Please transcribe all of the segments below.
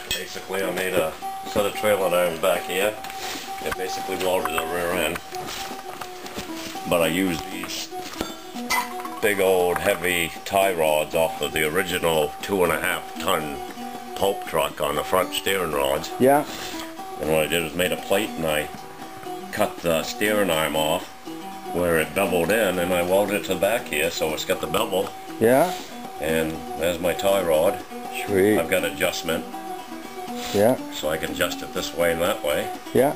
Basically, I made a set of trailing irons back here. It basically welded the rear end. But I used these big old heavy tie rods off of the original 2.5 ton pulp truck on the front steering rods. Yeah. And what I did was made a plate and I cut the steering arm off where it beveled in, and I welded it to the back here so it's got the bevel. Yeah. And there's my tie rod. Sweet. I've got adjustment. Yeah. So I can adjust it this way and that way. Yeah.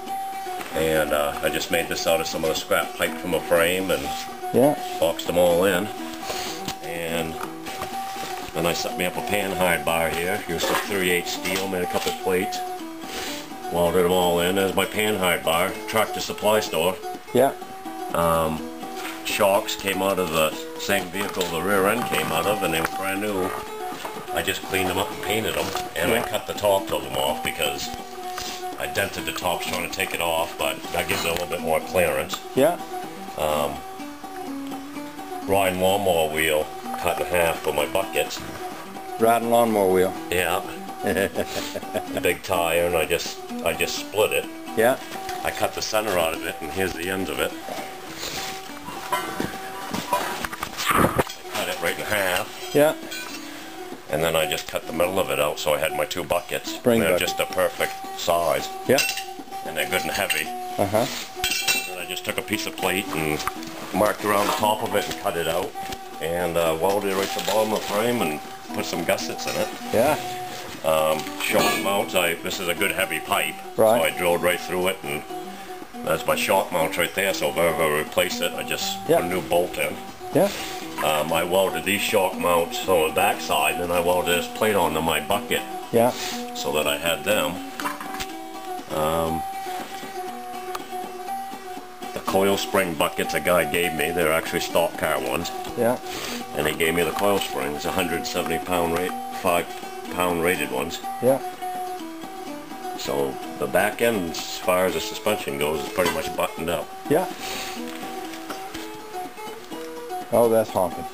And I just made this out of some of the scrap pipe from a frame and boxed them all in. And then I set me up a pan hide bar here. Used some 3/8 steel, made a couple plates. Welded them all in. There's my pan hide bar. Tractor supply store. Yeah. Shocks came out of the same vehicle the rear end came out of, and they were brand new. I just cleaned them up and painted them, and I cut the tops of them off because I dented the tops trying to take it off, but that gives it a little bit more clearance. Yeah. Riding lawnmower wheel cut in half for my buckets. Riding lawnmower wheel. Yeah. The big tire, and I just split it. Yeah. I cut the center out of it, and here's the end of it. I cut it right in half. Yeah. And then I just cut the middle of it out, so I had my two buckets. Spring they're bucket. just a perfect size. Yeah. And they're good and heavy. Uh-huh. And I just took a piece of plate and marked around the top of it and cut it out. And welded it right to the bottom of the frame and put some gussets in it. Yeah. Shock mounts, this is a good heavy pipe. Right. So I drilled right through it, and that's my shock mount right there. So if I ever replace it, I just put a new bolt in. Yeah. I welded these shock mounts on the back side, and then I welded this plate onto my bucket. Yeah. So that I had them. The coil spring buckets a guy gave me, they're actually stock car ones. Yeah. And he gave me the coil springs, 170 pound rate, 5-pound rated ones. Yeah. So the back end, as far as the suspension goes, is pretty much buttoned up. Yeah. Oh, that's honking.